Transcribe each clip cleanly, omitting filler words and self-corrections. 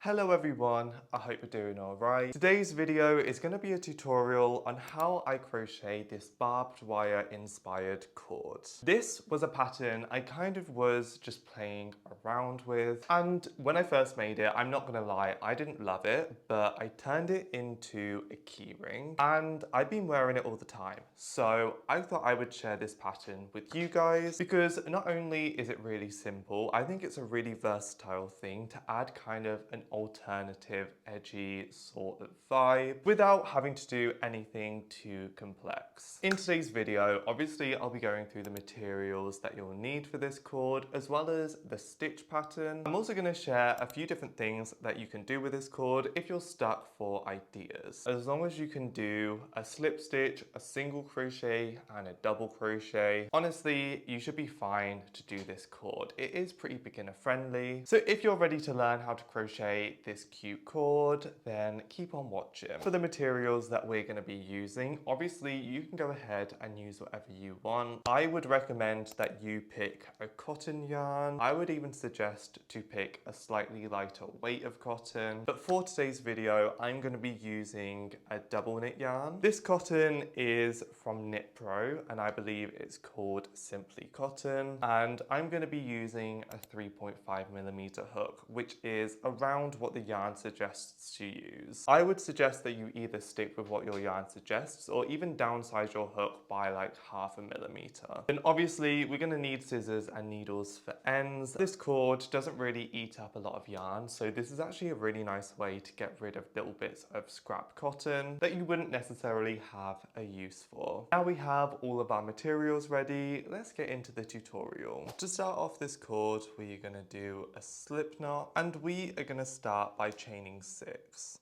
Hello everyone, I hope you're doing alright. Today's video is going to be a tutorial on how I crochet this barbed wire inspired cord. This was a pattern I kind of was just playing around with, and when I first made it, I'm not going to lie, I didn't love it, but I turned it into a keyring and I've been wearing it all the time. So I thought I would share this pattern with you guys because not only is it really simple, I think it's a really versatile thing to add kind of an alternative, edgy sort of vibe without having to do anything too complex. In today's video, obviously I'll be going through the materials that you'll need for this cord as well as the stitch pattern. I'm also going to share a few different things that you can do with this cord if you're stuck for ideas. As long as you can do a slip stitch, a single crochet and a double crochet, honestly you should be fine to do this cord. It is pretty beginner friendly. So if you're ready to learn how to crochet this cute cord, then keep on watching. For the materials that we're going to be using, obviously you can go ahead and use whatever you want. I would recommend that you pick a cotton yarn. I would even suggest to pick a slightly lighter weight of cotton. But for today's video, I'm going to be using a double knit yarn. This cotton is from Knit Pro and I believe it's called Simply Cotton. And I'm going to be using a 3.5mm hook, which is around what the yarn suggests to use. I would suggest that you either stick with what your yarn suggests or even downsize your hook by like 0.5mm. Then obviously we're going to need scissors and needles for ends. This cord doesn't really eat up a lot of yarn, so this is actually a really nice way to get rid of little bits of scrap cotton that you wouldn't necessarily have a use for. Now we have all of our materials ready, let's get into the tutorial. To start off this cord, we're going to do a slip knot and we are going to start by chaining 6.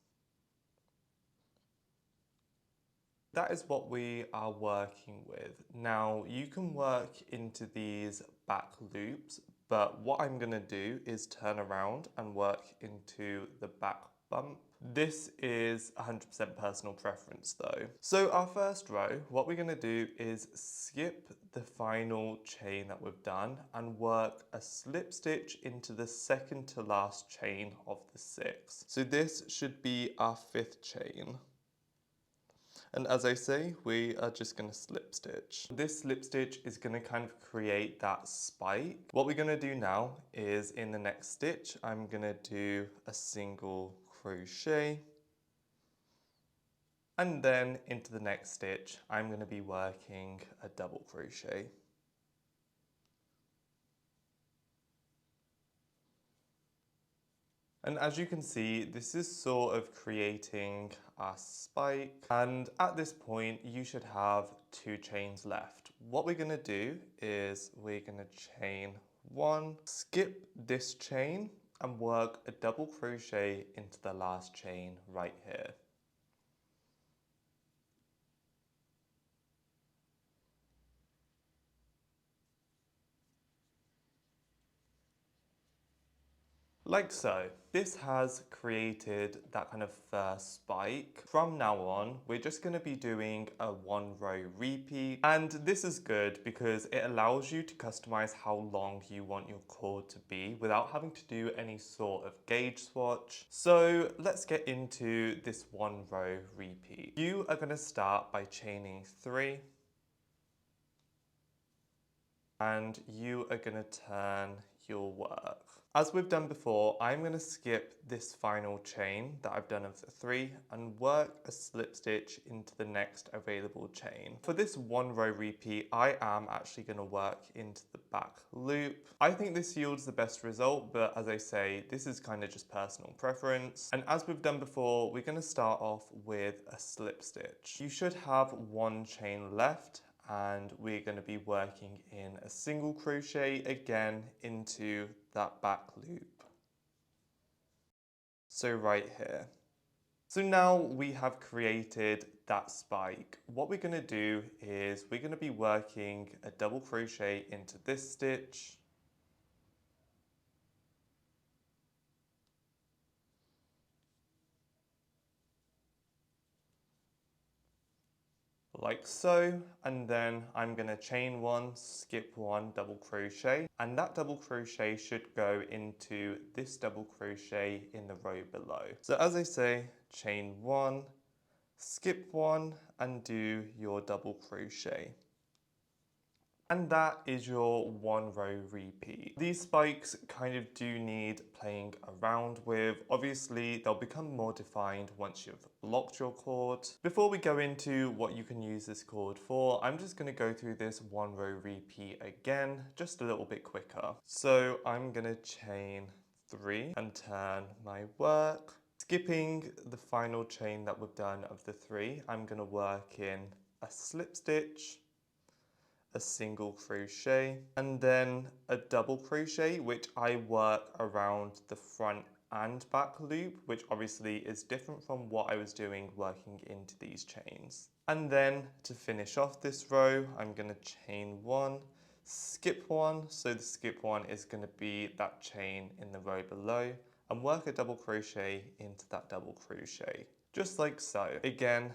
That is what we are working with. Now you can work into these back loops, but what I'm going to do is turn around and work into the back bump. This is 100% personal preference though. So our first row, what we're going to do is skip the final chain that we've done and work a slip stitch into the second to last chain of the 6. So this should be our 5th chain. And as I say, we are just going to slip stitch. This slip stitch is going to kind of create that spike. What we're going to do now is in the next stitch, I'm going to do a single crochet. And then into the next stitch, I'm going to be working a double crochet. And as you can see, this is sort of creating a spike. And at this point, you should have 2 chains left. What we're going to do is we're going to chain 1, skip this chain and work a double crochet into the last chain right here. Like so. This has created that kind of first spike. From now on, we're just going to be doing a 1-row repeat. And this is good because it allows you to customize how long you want your cord to be without having to do any sort of gauge swatch. So let's get into this 1-row repeat. You are going to start by chaining 3. And you are going to turn your work. As we've done before, I'm going to skip this final chain that I've done of 3 and work a slip stitch into the next available chain. For this 1-row repeat, I am actually going to work into the back loop. I think this yields the best result, but as I say, this is kind of just personal preference. And as we've done before, we're going to start off with a slip stitch. You should have 1 chain left, and we're going to be working in a single crochet again into that back loop. So right here. So now we have created that spike. What we're going to do is we're going to be working a double crochet into this stitch. like so, and then I'm going to chain 1, skip 1, double crochet, and that double crochet should go into this double crochet in the row below. So as I say, chain 1, skip 1, and do your double crochet. And that is your 1 row repeat. These spikes kind of do need playing around with. Obviously, they'll become more defined once you've locked your cord. Before we go into what you can use this cord for, I'm just going to go through this 1 row repeat again, just a little bit quicker. So I'm going to chain 3 and turn my work. Skipping the final chain that we've done of the 3, I'm going to work in a slip stitch, a single crochet, and then a double crochet, which I work around the front and back loop, which obviously is different from what I was doing working into these chains. And then to finish off this row, I'm going to chain 1, skip 1, so the skip 1 is going to be that chain in the row below, and work a double crochet into that double crochet, just like so. Again,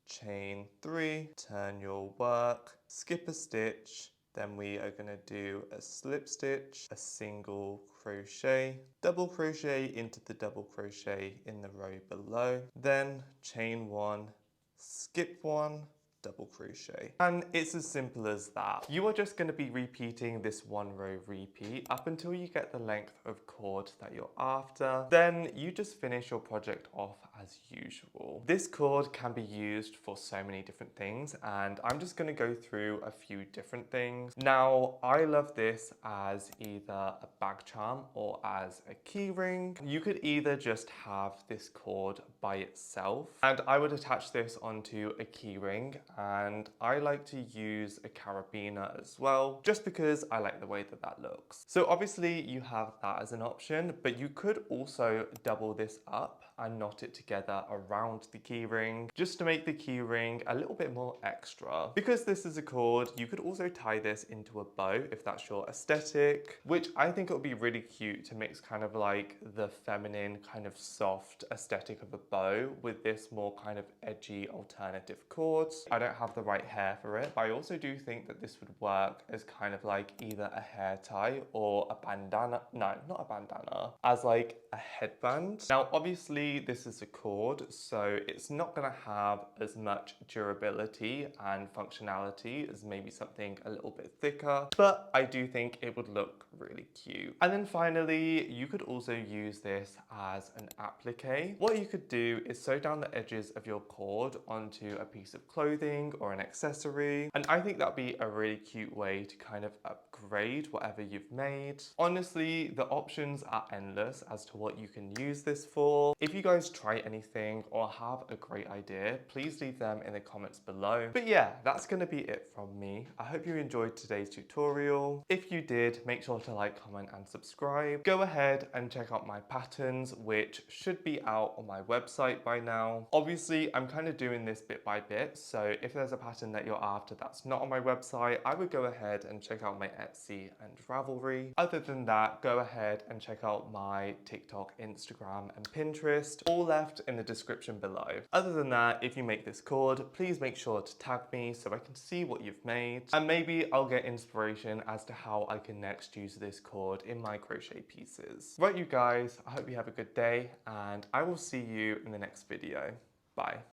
chain 3, turn your work, skip a stitch, then we are going to do a slip stitch, a single crochet, double crochet into the double crochet in the row below, then chain 1, skip 1, double crochet. And it's as simple as that. You are just going to be repeating this 1 row repeat up until you get the length of cord that you're after. Then you just finish your project off as usual. This cord can be used for so many different things, and I'm just going to go through a few different things. Now, I love this as either a bag charm or as a key ring. You could either just have this cord by itself, and I would attach this onto a key ring, and I like to use a carabiner as well, just because I like the way that that looks. So obviously you have that as an option, but you could also double this up and knot it together around the key ring, just to make the key ring a little bit more extra. Because this is a cord, you could also tie this into a bow if that's your aesthetic, which I think it would be really cute to mix kind of like the feminine kind of soft aesthetic of a bow with this more kind of edgy alternative cord. I don't have the right hair for it, but I also do think that this would work as kind of like either a hair tie or a bandana. No, not a bandana, as like a headband. Now, obviously this is a cord, so it's not gonna have as much durability and functionality as maybe something a little bit thicker, but I do think it would look really cute. And then finally, you could also use this as an applique. What you could do is sew down the edges of your cord onto a piece of clothing or an accessory, and I think that'd be a really cute way to kind of upgrade whatever you've made. Honestly, the options are endless as to what you can use this for. If you guys try anything or have a great idea, please leave them in the comments below. But yeah, that's gonna be it from me. I hope you enjoyed today's tutorial. If you did, make sure to like, comment and subscribe. Go ahead and check out my patterns, which should be out on my website by now. Obviously, I'm kind of doing this bit by bit, so if there's a pattern that you're after that's not on my website, I would go ahead and check out my Etsy and Ravelry. Other than that, go ahead and check out my TikTok, Instagram and Pinterest, all left in the description below. Other than that, if you make this cord, please make sure to tag me so I can see what you've made, and maybe I'll get inspiration as to how I can next use this cord in my crochet pieces. Right, you guys, I hope you have a good day, and I will see you in the next video. Bye.